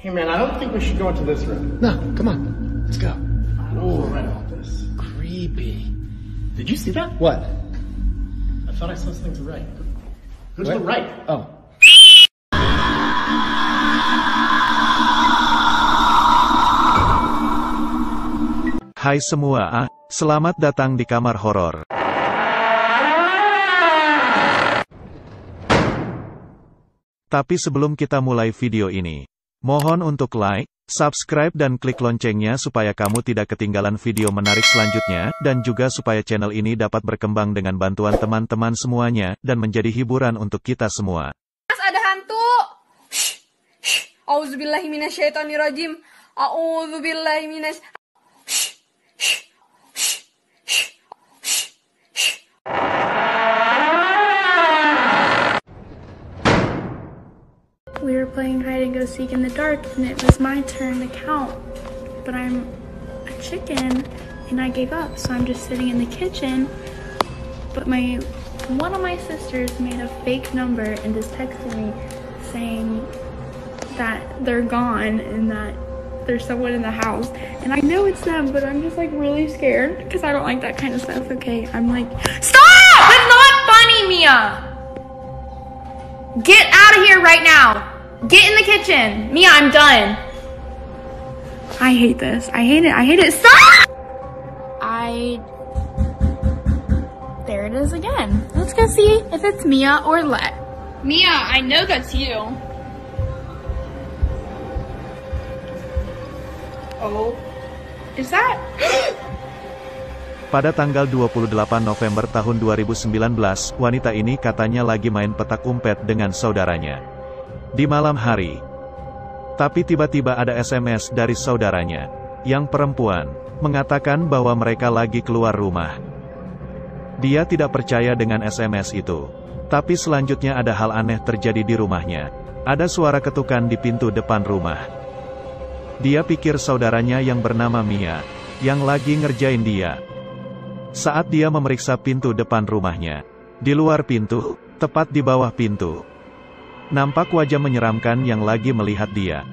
Hey man, I don't think we should go into this room. No, come on. Let's go. I don't feel right about this. Creepy. Did you see that? What? I thought I saw something to the right. Go to the right. Oh. Hai semua, selamat datang di kamar horor. Tapi sebelum kita mulai video ini, mohon untuk like, subscribe dan klik loncengnya supaya kamu tidak ketinggalan video menarik selanjutnya, dan juga supaya channel ini dapat berkembang dengan bantuan teman-teman semuanya, dan menjadi hiburan untuk kita semua. Mas, ada hantu! Auzubillahi minasyaitonirrajim. Auzubillahi minasy... We were playing hide and go seek in the dark, and it was my turn to count, but I'm a chicken and I gave up, so I'm just sitting in the kitchen. But one of my sisters made a fake number and just texted me saying that they're gone and that there's someone in the house, and I know it's them, but I'm just like really scared because I don't like that kind of stuff. Okay, I'm like, stop! That's not funny, Mia! Get out of here right now! Get in the kitchen! Mia, I'm done! I hate this. I hate it. I hate it. Stop! There it is again. Let's go see if it's Mia or Let. Mia, I know that's you. Oh, is that? Pada tanggal 28 November tahun 2019, wanita ini katanya lagi main petak umpet dengan saudaranya di malam hari. Tapi tiba-tiba ada SMS dari saudaranya, yang perempuan, mengatakan bahwa mereka lagi keluar rumah. Dia tidak percaya dengan SMS itu. Tapi selanjutnya ada hal aneh terjadi di rumahnya. Ada suara ketukan di pintu depan rumah. Dia pikir saudaranya yang bernama Mia, yang lagi ngerjain dia. Saat dia memeriksa pintu depan rumahnya, di luar pintu, tepat di bawah pintu, nampak wajah menyeramkan yang lagi melihat dia.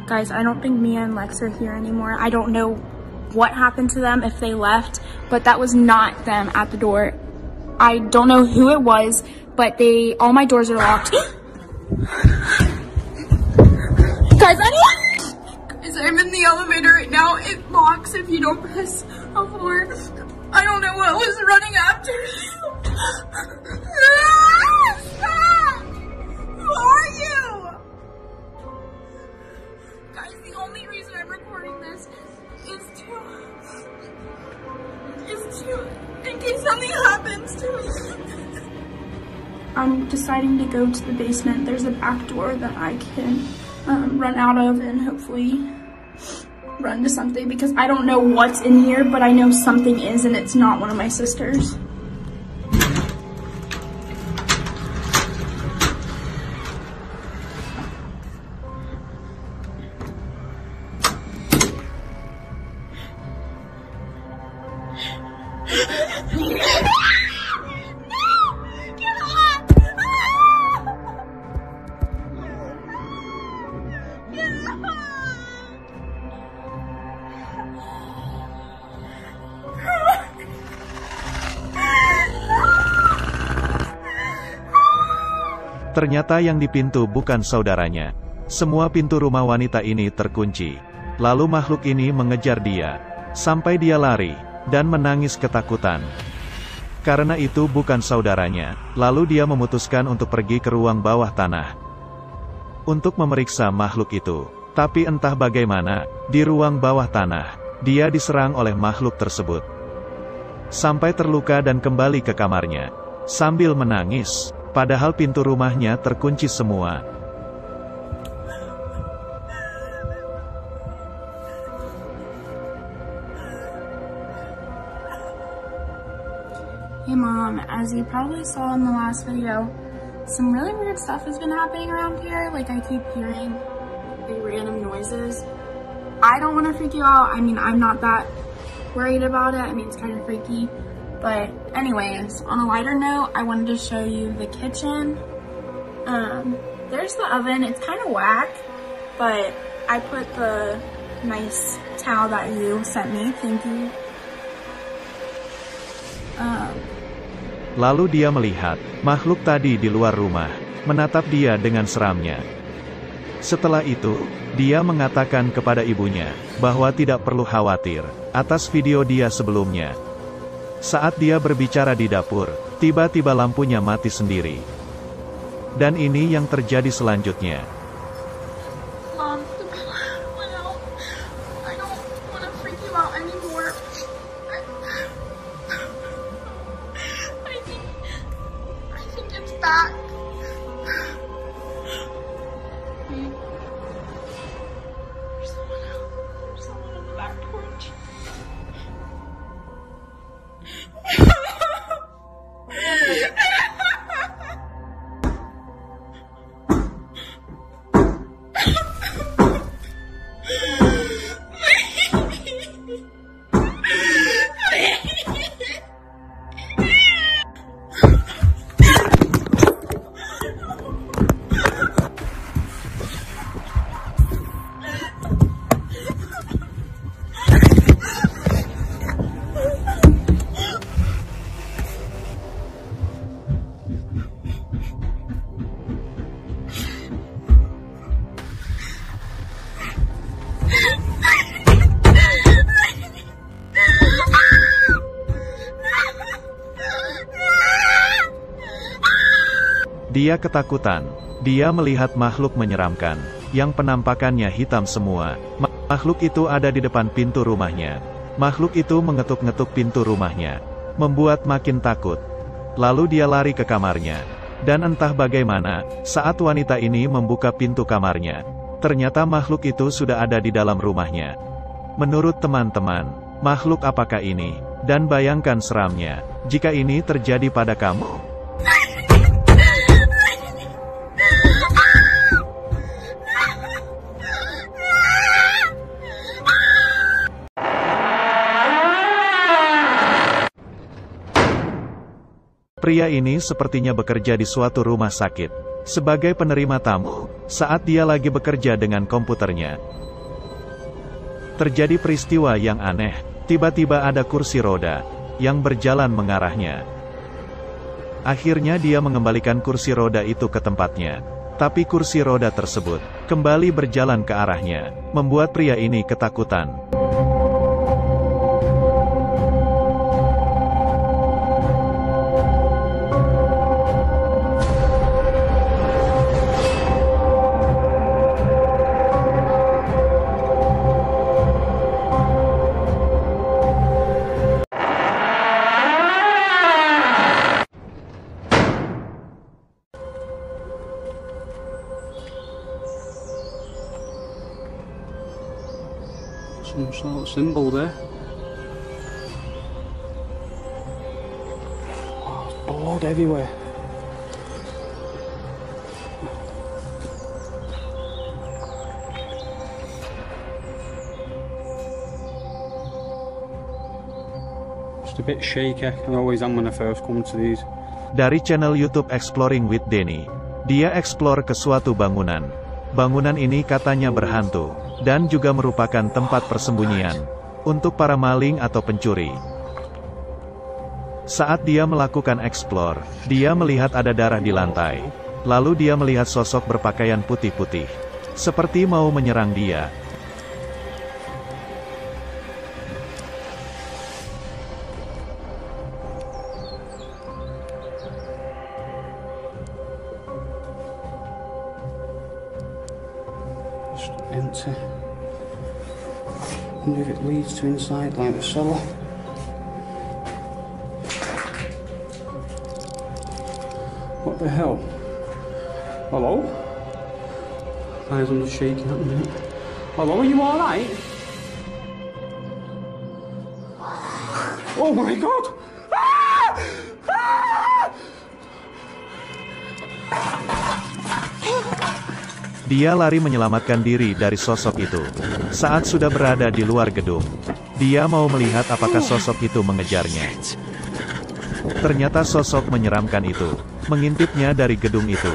Guys, I don't think Mia and Lex are here anymore. I don't know what happened to them, if they left, but that was not them at the door. I don't know who it was, but all my doors are locked. Guys, I'm in the elevator right now. It locks if you don't press a 4. I don't know what was running after me. Stop! Who are you? Guys, the only reason I'm recording this is in case something happens to me. I'm deciding to go to the basement. There's a back door that I can run out of and hopefully run to something, because I don't know what's in here, but I know something is, and it's not one of my sisters. Ternyata yang di pintu bukan saudaranya. Semua pintu rumah wanita ini terkunci. Lalu makhluk ini mengejar dia, sampai dia lari, dan menangis ketakutan. Karena itu bukan saudaranya, lalu dia memutuskan untuk pergi ke ruang bawah tanah untuk memeriksa makhluk itu. Tapi entah bagaimana, di ruang bawah tanah, dia diserang oleh makhluk tersebut. Sampai terluka dan kembali ke kamarnya, sambil menangis. Padahal pintu rumahnya terkunci semua. Hey Mom, as you probably saw in the last video, some really weird stuff has been happening around here. Like, I keep hearing random noises. I don't want to freak you out. I mean, I'm not that worried about it. I mean, it's kind of freaky. But anyways, on a lighter note, I wanted to show you the kitchen. There's the oven. It's kind of whack, but I put the nice towel that you sent me. Thank you. Lalu dia melihat makhluk tadi di luar rumah, menatap dia dengan seramnya. Setelah itu, dia mengatakan kepada ibunya bahwa tidak perlu khawatir atas video dia sebelumnya. Saat dia berbicara di dapur, tiba-tiba lampunya mati sendiri. Dan ini yang terjadi selanjutnya. Mom, the power went out. I don't want to freak you out anymore. I think it's back. There's someone out. There's someone on the back porch. Dia ketakutan. Dia melihat makhluk menyeramkan, yang penampakannya hitam semua. Makhluk itu ada di depan pintu rumahnya. Makhluk itu mengetuk-ngetuk pintu rumahnya, membuat makin takut. Lalu dia lari ke kamarnya. Dan entah bagaimana, saat wanita ini membuka pintu kamarnya, ternyata makhluk itu sudah ada di dalam rumahnya. Menurut teman-teman, makhluk apakah ini? Dan bayangkan seramnya, jika ini terjadi pada kamu. Pria ini sepertinya bekerja di suatu rumah sakit, sebagai penerima tamu, saat dia lagi bekerja dengan komputernya. Terjadi peristiwa yang aneh, tiba-tiba ada kursi roda, yang berjalan mengarahnya. Akhirnya dia mengembalikan kursi roda itu ke tempatnya, tapi kursi roda tersebut, kembali berjalan ke arahnya, membuat pria ini ketakutan. Some sort of symbol there. Oh, there's blood everywhere. Just a bit shaky. I always am when I first come to these. Dari channel YouTube Exploring with Denny, dia explore ke suatu bangunan. Bangunan ini katanya berhantu, dan juga merupakan tempat persembunyian untuk para maling atau pencuri. Saat dia melakukan explore, dia melihat ada darah di lantai. Lalu dia melihat sosok berpakaian putih-putih, seperti mau menyerang dia. Just empty. I wonder if it leads to inside like the cellar. What the hell? Hello? Eyes on the shaking at the minute. Hello, are you alright? Oh my god! Dia lari menyelamatkan diri dari sosok itu. Saat sudah berada di luar gedung, dia mau melihat apakah sosok itu mengejarnya. Ternyata sosok menyeramkan itu mengintipnya dari gedung itu.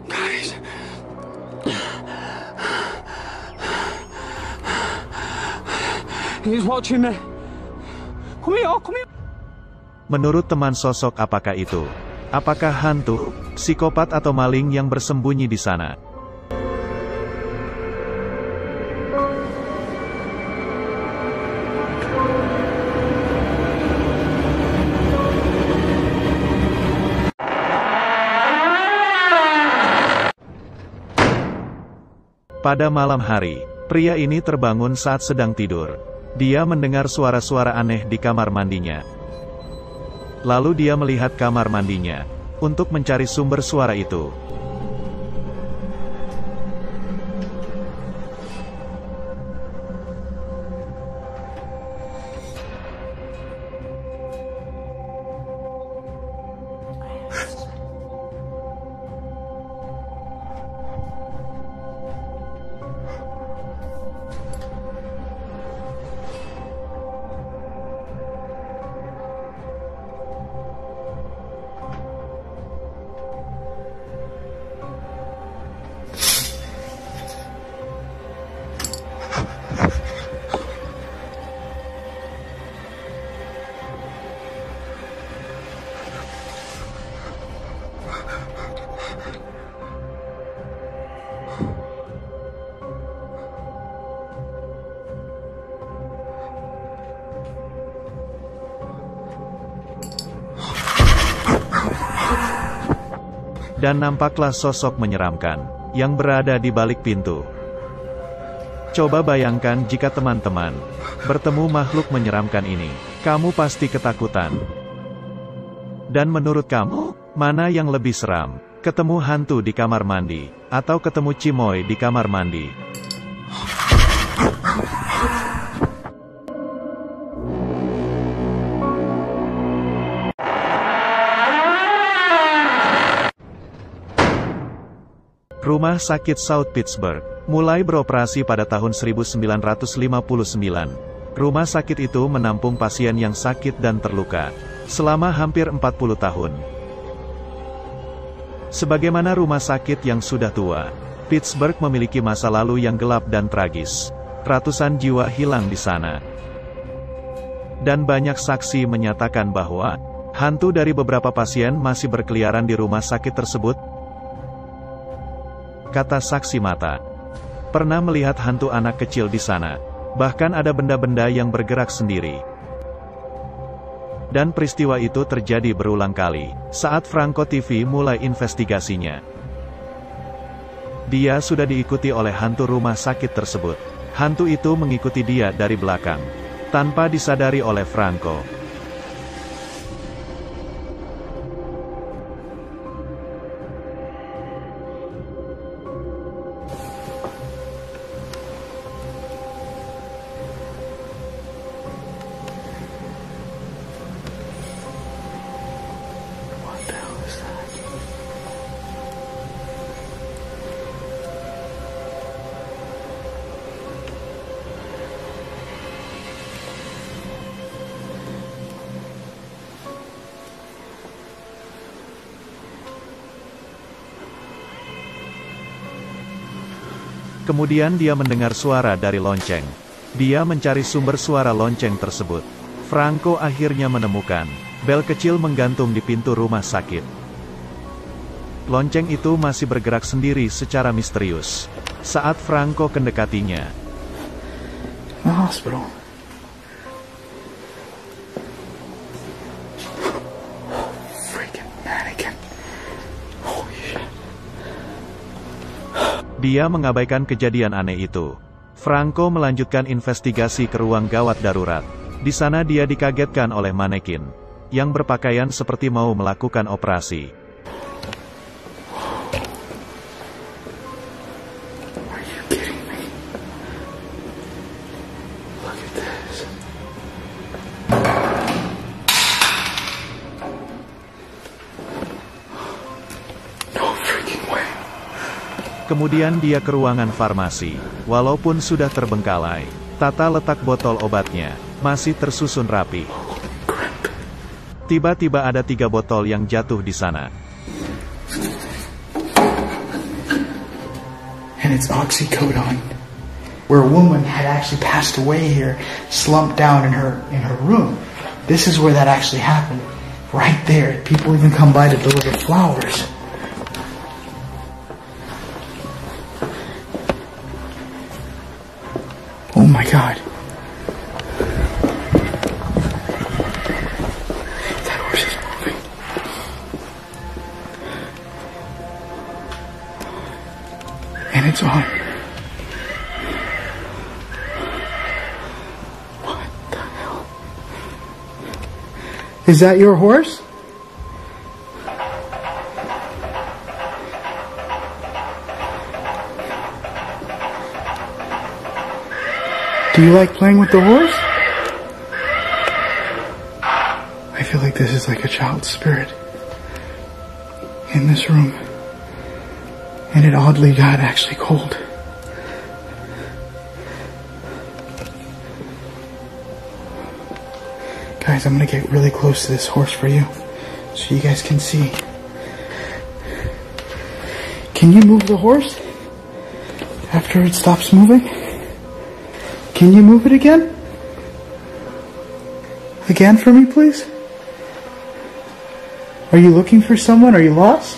Guys. He's watching me. Come here, come here. Menurut teman sosok apakah itu? Apakah hantu, psikopat atau maling yang bersembunyi di sana? Pada malam hari, pria ini terbangun saat sedang tidur. Dia mendengar suara-suara aneh di kamar mandinya. Lalu dia melihat kamar mandinya untuk mencari sumber suara itu. Dan nampaklah sosok menyeramkan yang berada di balik pintu. Coba bayangkan jika teman-teman bertemu makhluk menyeramkan ini. Kamu pasti ketakutan. Dan menurut kamu, mana yang lebih seram? Ketemu hantu di kamar mandi, atau ketemu Cimoy di kamar mandi? Rumah Sakit South Pittsburgh mulai beroperasi pada tahun 1959. Rumah sakit itu menampung pasien yang sakit dan terluka selama hampir 40 tahun. Sebagaimana rumah sakit yang sudah tua, Pittsburgh memiliki masa lalu yang gelap dan tragis. Ratusan jiwa hilang di sana. Dan banyak saksi menyatakan bahwa hantu dari beberapa pasien masih berkeliaran di rumah sakit tersebut. Kata saksi mata, pernah melihat hantu anak kecil di sana. Bahkan ada benda-benda yang bergerak sendiri. Dan peristiwa itu terjadi berulang kali saat Franco TV mulai investigasinya. Dia sudah diikuti oleh hantu rumah sakit tersebut. Hantu itu mengikuti dia dari belakang, tanpa disadari oleh Franco. Kemudian dia mendengar suara dari lonceng. Dia mencari sumber suara lonceng tersebut. Franco akhirnya menemukan bel kecil menggantung di pintu rumah sakit. Lonceng itu masih bergerak sendiri secara misterius saat Franco mendekatinya. Hospital. Dia mengabaikan kejadian aneh itu. Franco melanjutkan investigasi ke ruang gawat darurat. Di sana dia dikagetkan oleh manekin yang berpakaian seperti mau melakukan operasi. Kemudian dia ke ruangan farmasi. Walaupun sudah terbengkalai, tata letak botol obatnya masih tersusun rapi. Tiba-tiba ada 3 botol yang jatuh di sana. And it's oxycodone, where a woman had actually passed away here, slumped down in her room. This is where that actually happened. Right there. People even come by to deliver flowers. Oh my God. That horse is moving. And it's on. What the hell? Is that your horse? Do you like playing with the horse? I feel like this is like a child spirit in this room. And it oddly got actually cold. Guys, I'm gonna get really close to this horse for you so you guys can see. Can you move the horse after it stops moving? Can you move it again? Again for me, please? Are you looking for someone? Are you lost?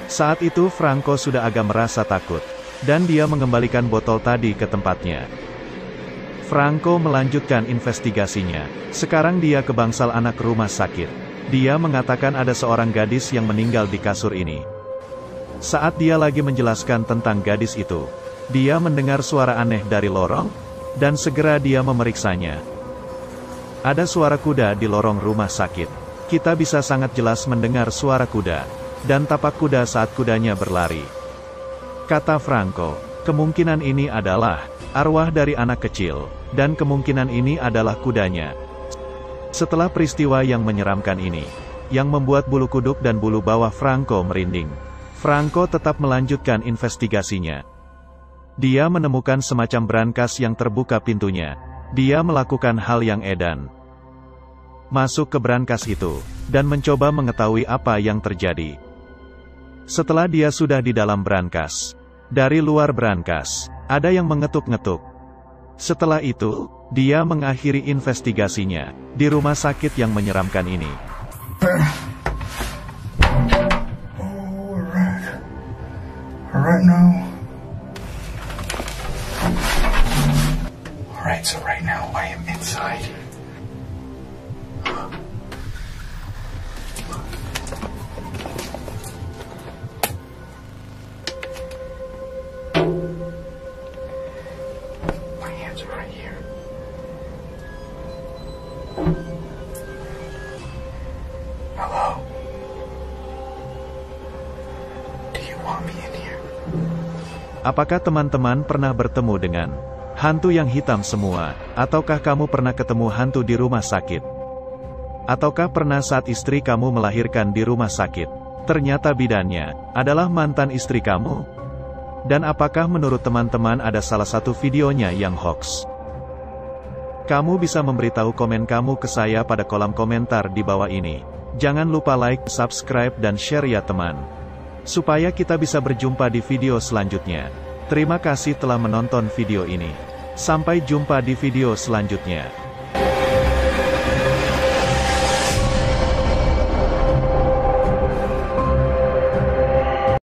Saat itu Franco sudah agak merasa takut, dan dia mengembalikan botol tadi ke tempatnya. Franco melanjutkan investigasinya. Sekarang dia ke bangsal anak rumah sakit. Dia mengatakan ada seorang gadis yang meninggal di kasur ini. Saat dia lagi menjelaskan tentang gadis itu, dia mendengar suara aneh dari lorong, dan segera dia memeriksanya. Ada suara kuda di lorong rumah sakit. Kita bisa sangat jelas mendengar suara kuda, dan tapak kuda saat kudanya berlari. Kata Franco, kemungkinan ini adalah arwah dari anak kecil, dan kemungkinan ini adalah kudanya. Setelah peristiwa yang menyeramkan ini, yang membuat bulu kuduk dan bulu bawah Franco merinding, Franco tetap melanjutkan investigasinya. Dia menemukan semacam brankas yang terbuka pintunya. Dia melakukan hal yang edan. Masuk ke brankas itu, dan mencoba mengetahui apa yang terjadi. Setelah dia sudah di dalam brankas, dari luar brankas, ada yang mengetuk-ngetuk. Setelah itu, dia mengakhiri investigasinya, di rumah sakit yang menyeramkan ini. Alright now. Alright, so right now I am inside. My hands are right here. Hello? Do you want me in here? Apakah teman-teman pernah bertemu dengan hantu yang hitam semua? Ataukah kamu pernah ketemu hantu di rumah sakit? Ataukah pernah saat istri kamu melahirkan di rumah sakit, ternyata bidannya adalah mantan istri kamu? Dan apakah menurut teman-teman ada salah satu videonya yang hoax? Kamu bisa memberitahu komen kamu ke saya pada kolom komentar di bawah ini. Jangan lupa like, subscribe dan share ya teman, supaya kita bisa berjumpa di video selanjutnya. Terima kasih telah menonton video ini. Sampai jumpa di video selanjutnya.